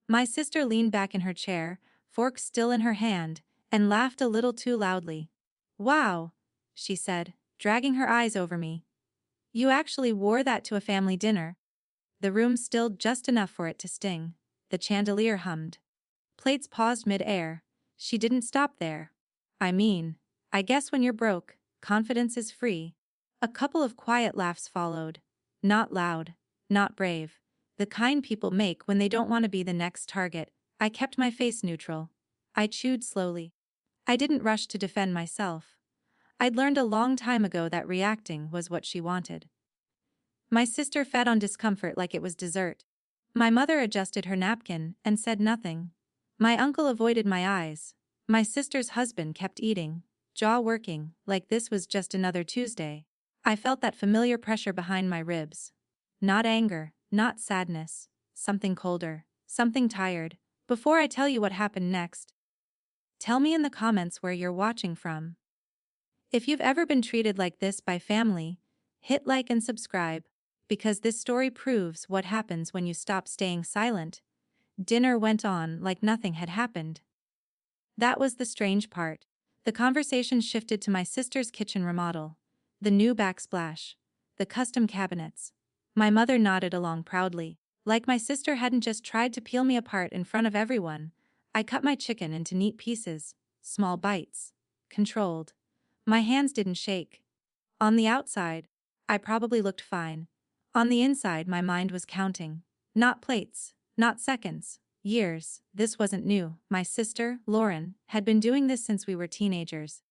My sister leaned back in her chair, fork still in her hand, and laughed a little too loudly. "Wow," she said, dragging her eyes over me. "You actually wore that to a family dinner." The room stilled just enough for it to sting. The chandelier hummed. Plates paused mid-air. She didn't stop there. "I mean, I guess when you're broke, confidence is free." A couple of quiet laughs followed. Not loud, not brave. The kind people make when they don't want to be the next target. I kept my face neutral. I chewed slowly. I didn't rush to defend myself. I'd learned a long time ago that reacting was what she wanted. My sister fed on discomfort like it was dessert. My mother adjusted her napkin and said nothing. My uncle avoided my eyes. My sister's husband kept eating, jaw working, like this was just another Tuesday. I felt that familiar pressure behind my ribs. Not anger, not sadness. Something colder, something tired. Before I tell you what happened next, tell me in the comments where you're watching from. If you've ever been treated like this by family, hit like and subscribe, because this story proves what happens when you stop staying silent. Dinner went on like nothing had happened. That was the strange part. The conversation shifted to my sister's kitchen remodel, the new backsplash, the custom cabinets. My mother nodded along proudly. Like my sister hadn't just tried to peel me apart in front of everyone. I cut my chicken into neat pieces, small bites, controlled. My hands didn't shake. On the outside, I probably looked fine. On the inside, my mind was counting. Not plates, not seconds, years. This wasn't new. My sister, Lauren, had been doing this since we were teenagers.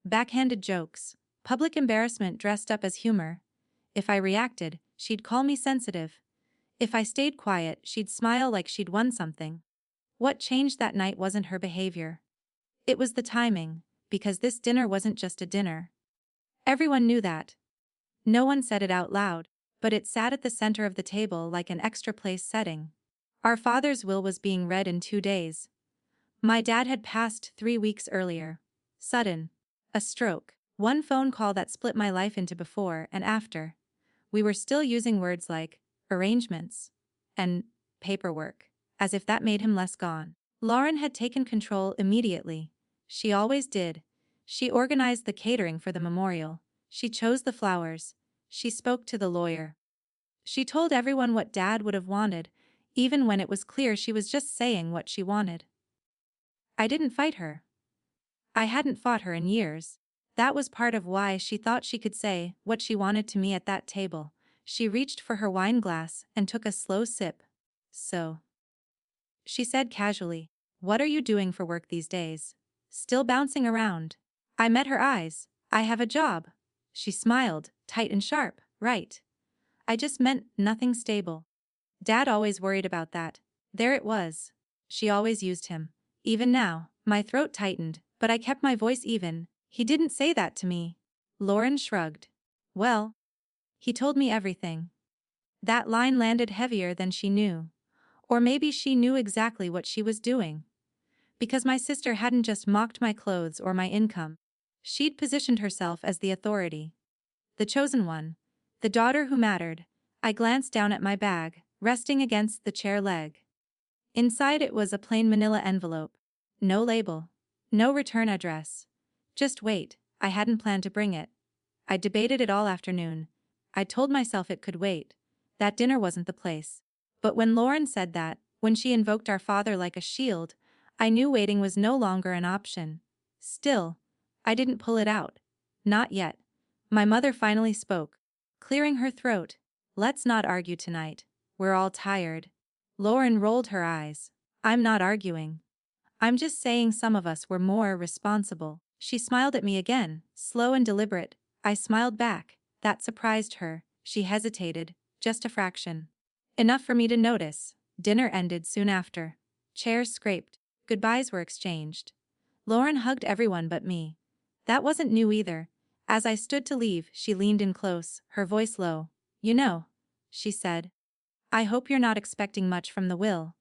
Backhanded jokes, public embarrassment dressed up as humor. If I reacted, she'd call me sensitive. If I stayed quiet, she'd smile like she'd won something. What changed that night wasn't her behavior. It was the timing, because this dinner wasn't just a dinner. Everyone knew that. No one said it out loud, but it sat at the center of the table like an extra place setting. Our father's will was being read in 2 days. My dad had passed 3 weeks earlier. Sudden. A stroke. One phone call that split my life into before and after. We were still using words like arrangements and paperwork, as if that made him less gone. Lauren had taken control immediately. She always did. She organized the catering for the memorial. She chose the flowers. She spoke to the lawyer. She told everyone what Dad would have wanted, even when it was clear she was just saying what she wanted. I didn't fight her. I hadn't fought her in years. That was part of why she thought she could say what she wanted to me at that table. She reached for her wine glass and took a slow sip. "So," she said casually, "what are you doing for work these days?" "Still bouncing around." I met her eyes. "I have a job." She smiled, tight and sharp. "Right. I just meant nothing stable." Dad always worried about that. There it was. She always used him. Even now, my throat tightened, but I kept my voice even. "He didn't say that to me." Lauren shrugged. "Well, he told me everything." That line landed heavier than she knew. Or maybe she knew exactly what she was doing. Because my sister hadn't just mocked my clothes or my income. She'd positioned herself as the authority. The chosen one. The daughter who mattered. I glanced down at my bag, resting against the chair leg. Inside it was a plain manila envelope. No label. No return address. Just wait. I hadn't planned to bring it. I debated it all afternoon. I told myself it could wait. That dinner wasn't the place. But when Lauren said that, when she invoked our father like a shield, I knew waiting was no longer an option. Still, I didn't pull it out. Not yet. My mother finally spoke, clearing her throat. "Let's not argue tonight. We're all tired." Lauren rolled her eyes. "I'm not arguing. I'm just saying some of us were more responsible." She smiled at me again, slow and deliberate. I smiled back. That surprised her. She hesitated, just a fraction. Enough for me to notice. Dinner ended soon after. Chairs scraped. Goodbyes were exchanged. Lauren hugged everyone but me. That wasn't new either. As I stood to leave, she leaned in close, her voice low. "You know," she said, "I hope you're not expecting much from the will."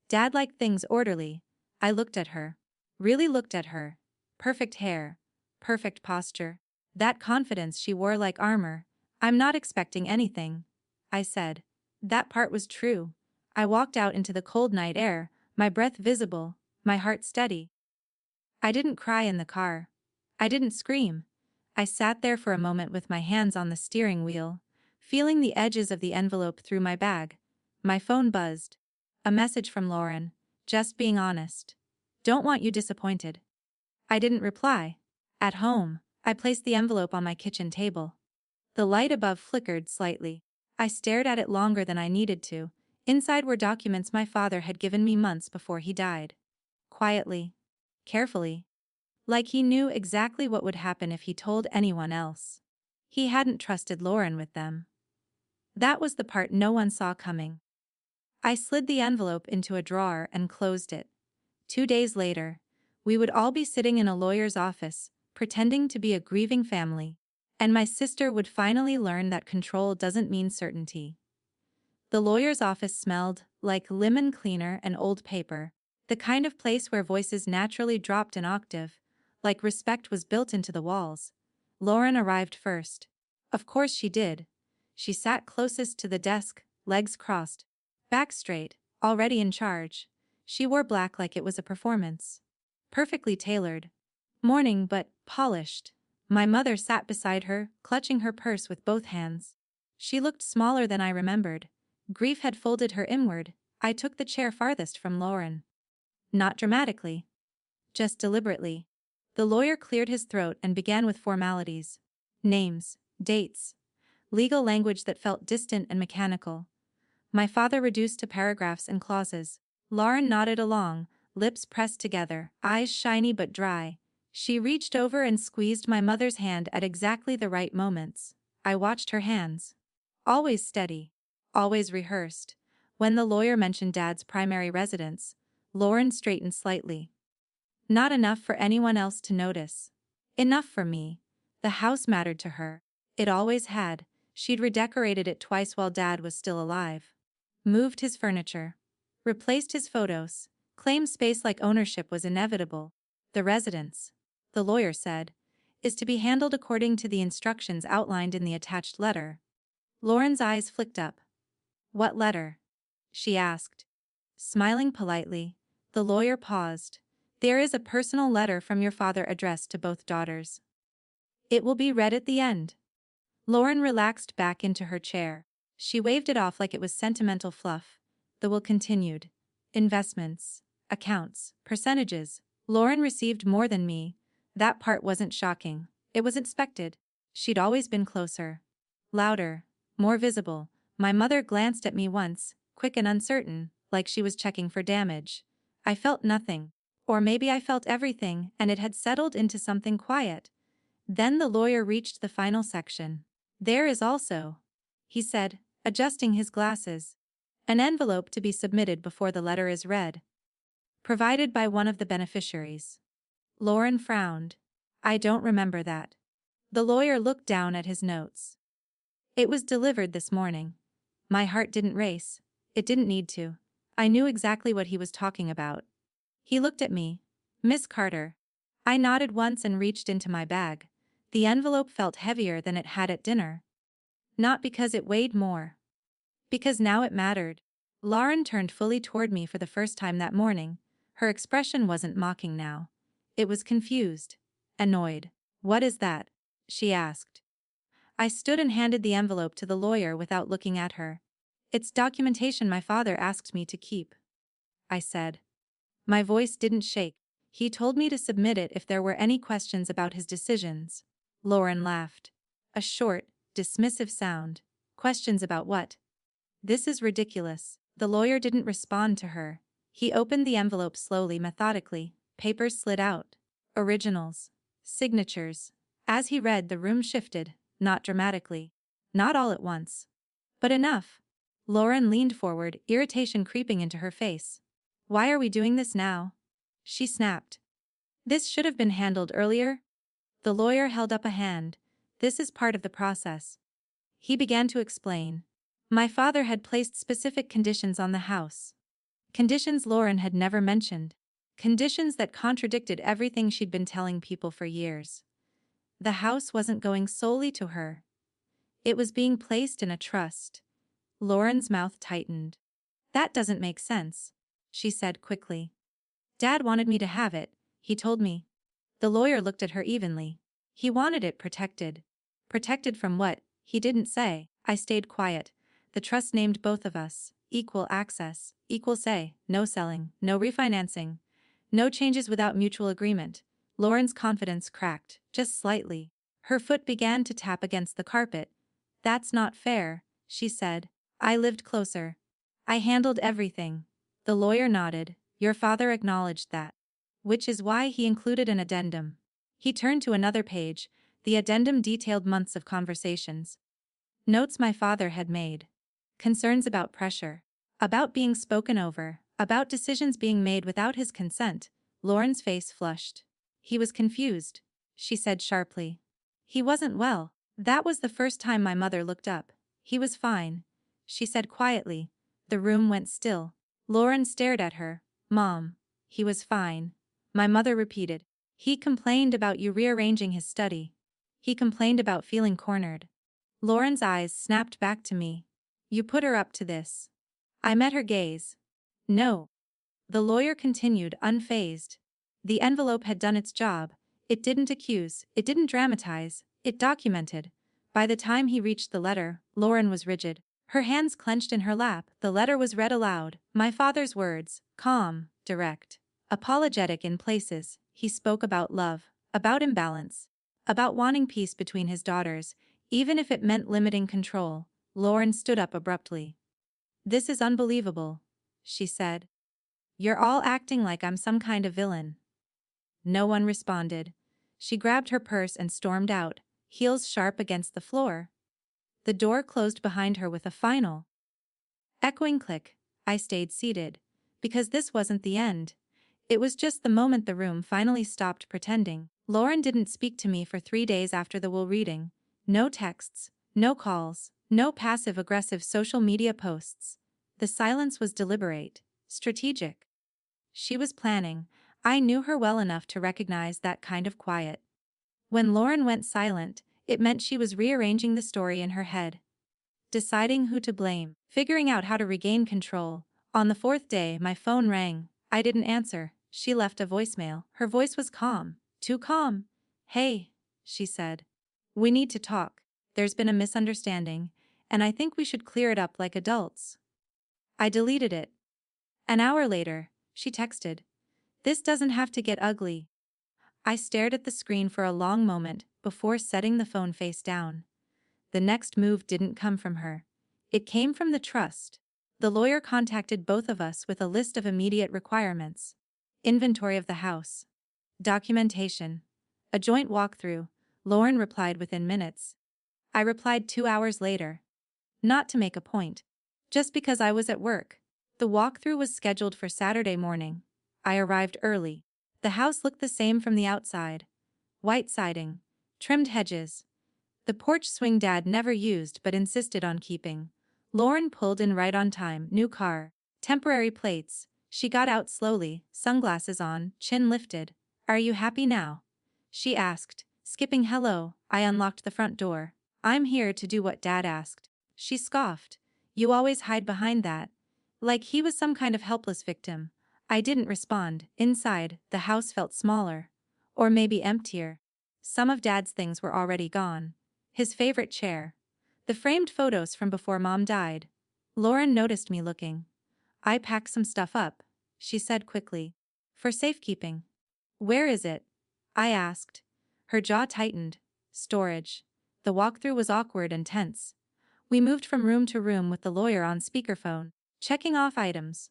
Dad liked things orderly. I looked at her. Really looked at her. Perfect hair. Perfect posture. That confidence she wore like armor. "I'm not expecting anything," I said. That part was true. I walked out into the cold night air, my breath visible, my heart steady. I didn't cry in the car. I didn't scream. I sat there for a moment with my hands on the steering wheel, feeling the edges of the envelope through my bag. My phone buzzed. A message from Lauren. Just being honest. Don't want you disappointed. I didn't reply. At home, I placed the envelope on my kitchen table. The light above flickered slightly. I stared at it longer than I needed to. Inside were documents my father had given me months before he died. Quietly. Carefully. Like he knew exactly what would happen if he told anyone else. He hadn't trusted Lauren with them. That was the part no one saw coming. I slid the envelope into a drawer and closed it. 2 days later, we would all be sitting in a lawyer's office, pretending to be a grieving family, and my sister would finally learn that control doesn't mean certainty. The lawyer's office smelled like lemon cleaner and old paper, the kind of place where voices naturally dropped an octave, like respect was built into the walls. Lauren arrived first. Of course she did. She sat closest to the desk, legs crossed, back straight, already in charge. She wore black like it was a performance. Perfectly tailored. Morning but polished. My mother sat beside her, clutching her purse with both hands. She looked smaller than I remembered. Grief had folded her inward. I took the chair farthest from Lauren. Not dramatically. Just deliberately. The lawyer cleared his throat and began with formalities. Names, dates, legal language that felt distant and mechanical. My father reduced to paragraphs and clauses. Lauren nodded along, lips pressed together, eyes shiny but dry. She reached over and squeezed my mother's hand at exactly the right moments. I watched her hands. Always steady. Always rehearsed. When the lawyer mentioned Dad's primary residence, Lauren straightened slightly. Not enough for anyone else to notice. Enough for me. The house mattered to her. It always had. She'd redecorated it twice while Dad was still alive. Moved his furniture. Replaced his photos. Claimed space like ownership was inevitable. The residence, the lawyer said, is to be handled according to the instructions outlined in the attached letter. Lauren's eyes flicked up. What letter? She asked. Smiling politely, the lawyer paused. There is a personal letter from your father addressed to both daughters. It will be read at the end. Lauren relaxed back into her chair. She waved it off like it was sentimental fluff. The will continued. Investments, accounts, percentages. Lauren received more than me. That part wasn't shocking. It was expected. She'd always been closer. Louder. More visible. My mother glanced at me once, quick and uncertain, like she was checking for damage. I felt nothing. Or maybe I felt everything and it had settled into something quiet. Then the lawyer reached the final section. There is also, he said, adjusting his glasses, an envelope to be submitted before the letter is read. Provided by one of the beneficiaries. Lauren frowned. I don't remember that. The lawyer looked down at his notes. It was delivered this morning. My heart didn't race. It didn't need to. I knew exactly what he was talking about. He looked at me. Miss Carter. I nodded once and reached into my bag. The envelope felt heavier than it had at dinner. Not because it weighed more. Because now it mattered. Lauren turned fully toward me for the first time that morning. Her expression wasn't mocking now. It was confused. Annoyed. What is that? She asked. I stood and handed the envelope to the lawyer without looking at her. It's documentation my father asked me to keep. I said. My voice didn't shake. He told me to submit it if there were any questions about his decisions. Lauren laughed. A short, dismissive sound. Questions about what? This is ridiculous. The lawyer didn't respond to her. He opened the envelope slowly, methodically. Papers slid out. Originals. Signatures. As he read, the room shifted, not dramatically. Not all at once. But enough. Lauren leaned forward, irritation creeping into her face. Why are we doing this now? She snapped. This should have been handled earlier. The lawyer held up a hand. This is part of the process. He began to explain. My father had placed specific conditions on the house. Conditions Lauren had never mentioned. Conditions that contradicted everything she'd been telling people for years. The house wasn't going solely to her. It was being placed in a trust. Lauren's mouth tightened. That doesn't make sense. she said quickly. Dad wanted me to have it, he told me. The lawyer looked at her evenly. He wanted it protected. Protected from what? He didn't say. I stayed quiet. The trust named both of us. Equal access, equal say, no selling, no refinancing. No changes without mutual agreement. Lauren's confidence cracked, just slightly. Her foot began to tap against the carpet. That's not fair, she said. I lived closer. I handled everything. The lawyer nodded. Your father acknowledged that. Which is why he included an addendum. He turned to another page. The addendum detailed months of conversations. Notes my father had made. Concerns about pressure. About being spoken over. About decisions being made without his consent. Lauren's face flushed. He was confused, she said sharply. He wasn't well. That was the first time my mother looked up. He was fine, she said quietly. The room went still. Lauren stared at her. Mom. He was fine. My mother repeated. He complained about you rearranging his study. He complained about feeling cornered. Lauren's eyes snapped back to me. You put her up to this. I met her gaze. No. The lawyer continued, unfazed. The envelope had done its job. It didn't accuse, it didn't dramatize, it documented. By the time he reached the letter, Lauren was rigid. Her hands clenched in her lap. The letter was read aloud. My father's words, calm, direct, apologetic in places. He spoke about love, about imbalance, about wanting peace between his daughters, even if it meant limiting control. Lauren stood up abruptly. This is unbelievable, she said. You're all acting like I'm some kind of villain. No one responded. She grabbed her purse and stormed out, heels sharp against the floor. The door closed behind her with a final, echoing click. I stayed seated. Because this wasn't the end. It was just the moment the room finally stopped pretending. Lauren didn't speak to me for 3 days after the will reading. No texts, no calls, no passive-aggressive social media posts. The silence was deliberate, strategic. She was planning. I knew her well enough to recognize that kind of quiet. When Lauren went silent, it meant she was rearranging the story in her head. Deciding who to blame, figuring out how to regain control. On the 4th day, my phone rang. I didn't answer. She left a voicemail. Her voice was calm. Too calm. Hey, she said. We need to talk. There's been a misunderstanding, and I think we should clear it up like adults. I deleted it. An hour later, she texted. This doesn't have to get ugly. I stared at the screen for a long moment before setting the phone face down. The next move didn't come from her. It came from the trust. The lawyer contacted both of us with a list of immediate requirements. Inventory of the house. Documentation. A joint walkthrough. Lauren replied within minutes. I replied 2 hours later. Not to make a point. Just because I was at work. The walkthrough was scheduled for Saturday morning. I arrived early. The house looked the same from the outside. White siding. Trimmed hedges. The porch swing Dad never used but insisted on keeping. Lauren pulled in right on time. New car. Temporary plates. She got out slowly, sunglasses on, chin lifted. Are you happy now? She asked, skipping hello. I unlocked the front door. I'm here to do what Dad asked. She scoffed. You always hide behind that. Like he was some kind of helpless victim. I didn't respond. Inside, the house felt smaller. Or maybe emptier. Some of Dad's things were already gone. His favorite chair. The framed photos from before Mom died. Lauren noticed me looking. I packed some stuff up, she said quickly. For safekeeping. Where is it? I asked. Her jaw tightened. Storage. The walkthrough was awkward and tense. We moved from room to room with the lawyer on speakerphone, checking off items.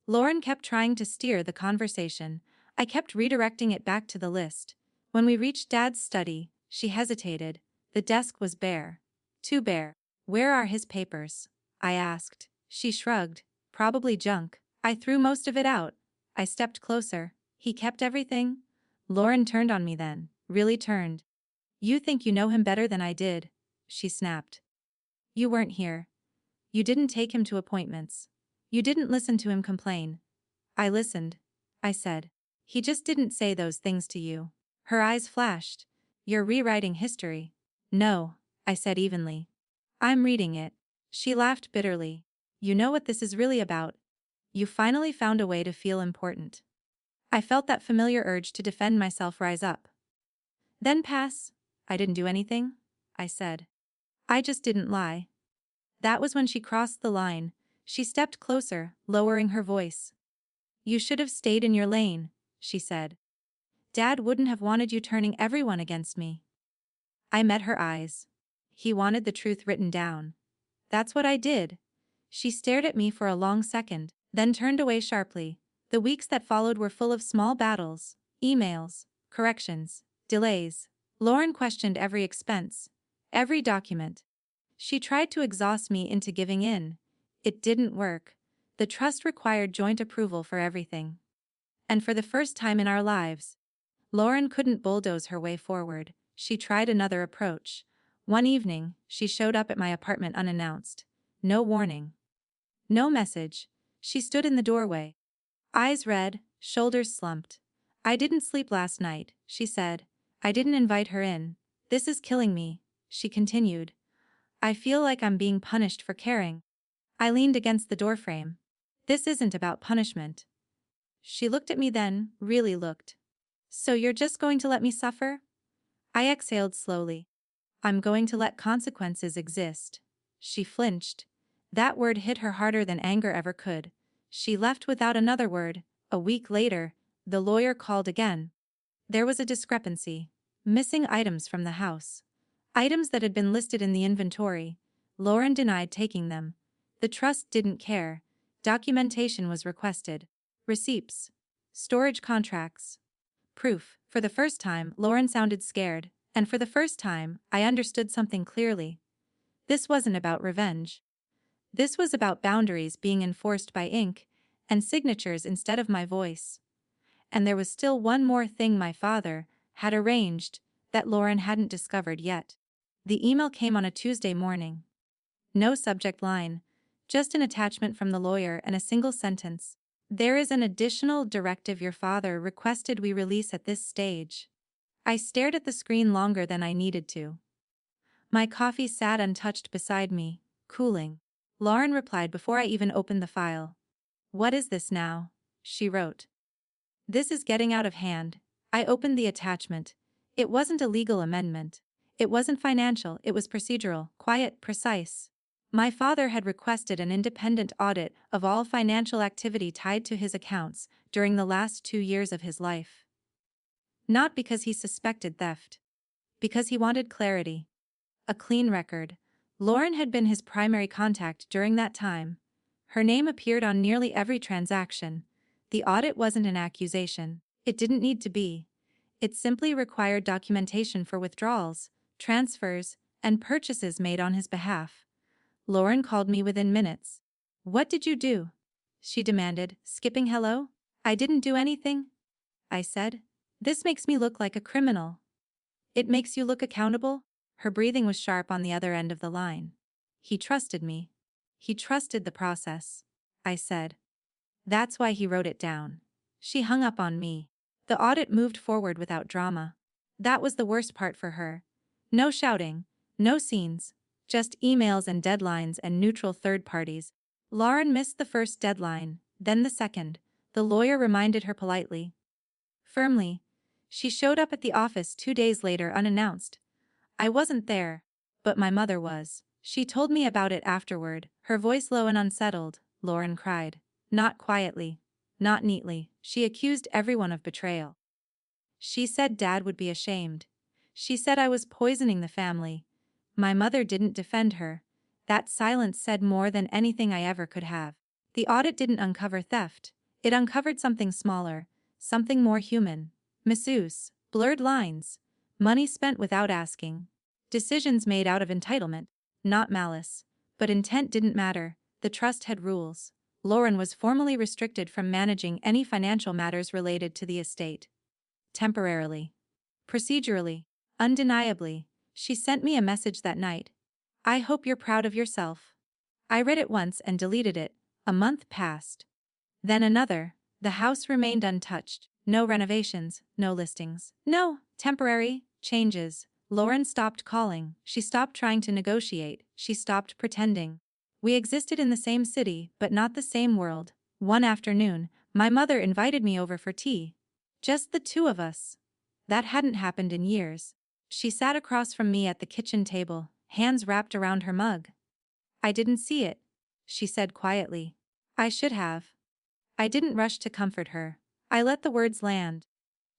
Lauren kept trying to steer the conversation. I kept redirecting it back to the list. When we reached Dad's study, she hesitated. The desk was bare. Too bare. Where are his papers? I asked. She shrugged. Probably junk. I threw most of it out. I stepped closer. He kept everything? Lauren turned on me then. Really turned. You think you know him better than I did, she snapped. You weren't here. You didn't take him to appointments. You didn't listen to him complain. I listened, I said. He just didn't say those things to you. Her eyes flashed. You're rewriting history. No, I said evenly. I'm reading it. She laughed bitterly. You know what this is really about? You finally found a way to feel important. I felt that familiar urge to defend myself rise up. Then pass. I didn't do anything, I said. I just didn't lie. That was when she crossed the line. She stepped closer, lowering her voice. You should have stayed in your lane, she said. Dad wouldn't have wanted you turning everyone against me. I met her eyes. He wanted the truth written down. That's what I did. She stared at me for a long second, then turned away sharply. The weeks that followed were full of small battles, emails, corrections, delays. Lauren questioned every expense, every document. She tried to exhaust me into giving in. It didn't work. The trust required joint approval for everything. And for the first time in our lives, Lauren couldn't bulldoze her way forward. She tried another approach. One evening, she showed up at my apartment unannounced. No warning. No message. She stood in the doorway. Eyes red, shoulders slumped. I didn't sleep last night, she said. I didn't invite her in. This is killing me, she continued. I feel like I'm being punished for caring. I leaned against the doorframe. This isn't about punishment. She looked at me then, really looked. So you're just going to let me suffer? I exhaled slowly. I'm going to let consequences exist. She flinched. That word hit her harder than anger ever could. She left without another word. A week later, the lawyer called again. There was a discrepancy. Missing items from the house. Items that had been listed in the inventory. Lauren denied taking them. The trust didn't care. Documentation was requested. Receipts. Storage contracts. Proof. For the first time, Lauren sounded scared, and for the first time, I understood something clearly. This wasn't about revenge. This was about boundaries being enforced by ink and signatures instead of my voice. And there was still one more thing my father had arranged that Lauren hadn't discovered yet. The email came on a Tuesday morning. No subject line, just an attachment from the lawyer and a single sentence. There is an additional directive your father requested we release at this stage. I stared at the screen longer than I needed to. My coffee sat untouched beside me, cooling. Lauren replied before I even opened the file. What is this now? She wrote. This is getting out of hand. I opened the attachment. It wasn't a legal amendment. It wasn't financial, it was procedural, quiet, precise. My father had requested an independent audit of all financial activity tied to his accounts during the last 2 years of his life. Not because he suspected theft. Because he wanted clarity. A clean record. Lauren had been his primary contact during that time. Her name appeared on nearly every transaction. The audit wasn't an accusation. It didn't need to be. It simply required documentation for withdrawals, transfers, and purchases made on his behalf. Lauren called me within minutes. What did you do? She demanded, skipping hello. I didn't do anything, I said. This makes me look like a criminal. It makes you look accountable? Her breathing was sharp on the other end of the line. He trusted me. He trusted the process, I said. That's why he wrote it down. She hung up on me. The audit moved forward without drama. That was the worst part for her. No shouting, no scenes, just emails and deadlines and neutral third parties. Lauren missed the first deadline, then the second. The lawyer reminded her politely. Firmly. She showed up at the office 2 days later unannounced. I wasn't there, but my mother was. She told me about it afterward, her voice low and unsettled. Lauren cried. Not quietly. Not neatly. She accused everyone of betrayal. She said Dad would be ashamed. She said I was poisoning the family. My mother didn't defend her. That silence said more than anything I ever could have. The audit didn't uncover theft. It uncovered something smaller, something more human. Misuse, blurred lines, money spent without asking. Decisions made out of entitlement, not malice. But intent didn't matter. The trust had rules. Lauren was formally restricted from managing any financial matters related to the estate. Temporarily. Procedurally. Undeniably. She sent me a message that night. I hope you're proud of yourself. I read it once and deleted it. A month passed. Then another. The house remained untouched. No renovations, no listings. No temporary changes. Lauren stopped calling. She stopped trying to negotiate. She stopped pretending. We existed in the same city, but not the same world. One afternoon, my mother invited me over for tea. Just the two of us. That hadn't happened in years. She sat across from me at the kitchen table, hands wrapped around her mug. "I didn't see it," she said quietly. "I should have." I didn't rush to comfort her. I let the words land.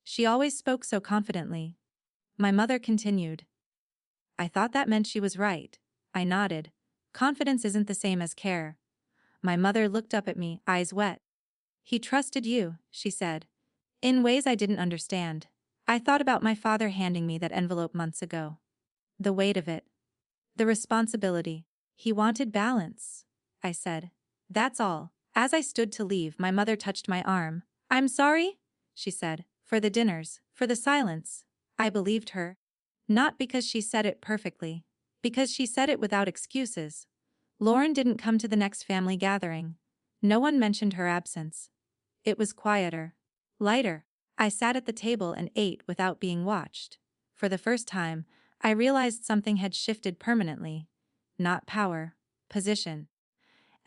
She always spoke so confidently. My mother continued. "I thought that meant she was right." I nodded. "Confidence isn't the same as care." My mother looked up at me, eyes wet. "He trusted you," she said. "In ways I didn't understand." I thought about my father handing me that envelope months ago. The weight of it. The responsibility. "He wanted balance," I said. "That's all." As I stood to leave, my mother touched my arm. "I'm sorry," she said, "for the dinners, for the silence." I believed her. Not because she said it perfectly. Because she said it without excuses. Lauren didn't come to the next family gathering. No one mentioned her absence. It was quieter. Lighter. I sat at the table and ate without being watched. For the first time, I realized something had shifted permanently. Not power. Position.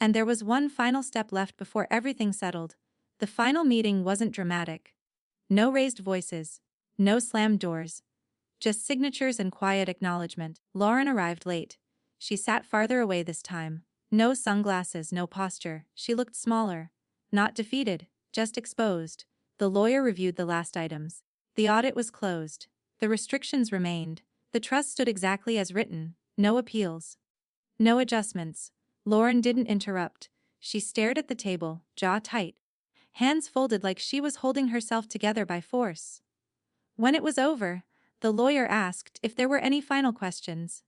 And there was one final step left before everything settled. The final meeting wasn't dramatic. No raised voices. No slammed doors. Just signatures and quiet acknowledgement. Lauren arrived late. She sat farther away this time. No sunglasses, no posture. She looked smaller. Not defeated, just exposed. The lawyer reviewed the last items. The audit was closed. The restrictions remained. The trust stood exactly as written. No appeals. No adjustments. Lauren didn't interrupt. She stared at the table, jaw tight. Hands folded like she was holding herself together by force. When it was over, the lawyer asked if there were any final questions.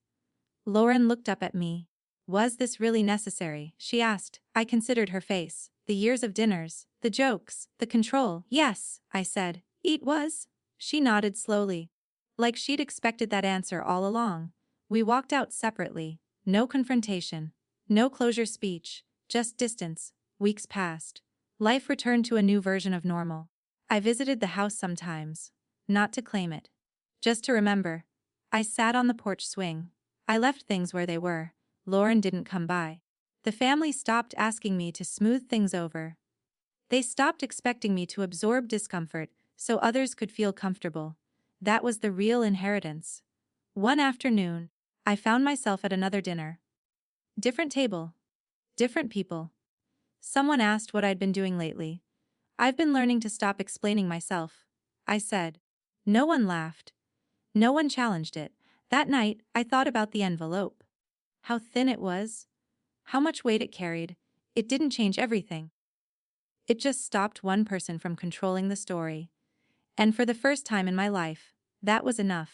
Lauren looked up at me. "Was this really necessary?" she asked. I considered her face. The years of dinners, the jokes, the control. "Yes," I said. "It was." She nodded slowly. Like she'd expected that answer all along. We walked out separately. No confrontation. No closure speech. Just distance. Weeks passed. Life returned to a new version of normal. I visited the house sometimes. Not to claim it. Just to remember. I sat on the porch swing. I left things where they were. Lauren didn't come by. The family stopped asking me to smooth things over. They stopped expecting me to absorb discomfort so others could feel comfortable. That was the real inheritance. One afternoon, I found myself at another dinner. Different table. Different people. Someone asked what I'd been doing lately. "I've been learning to stop explaining myself," I said. No one laughed. No one challenged it. That night, I thought about the envelope. How thin it was. How much weight it carried. It didn't change everything. It just stopped one person from controlling the story. And for the first time in my life, that was enough.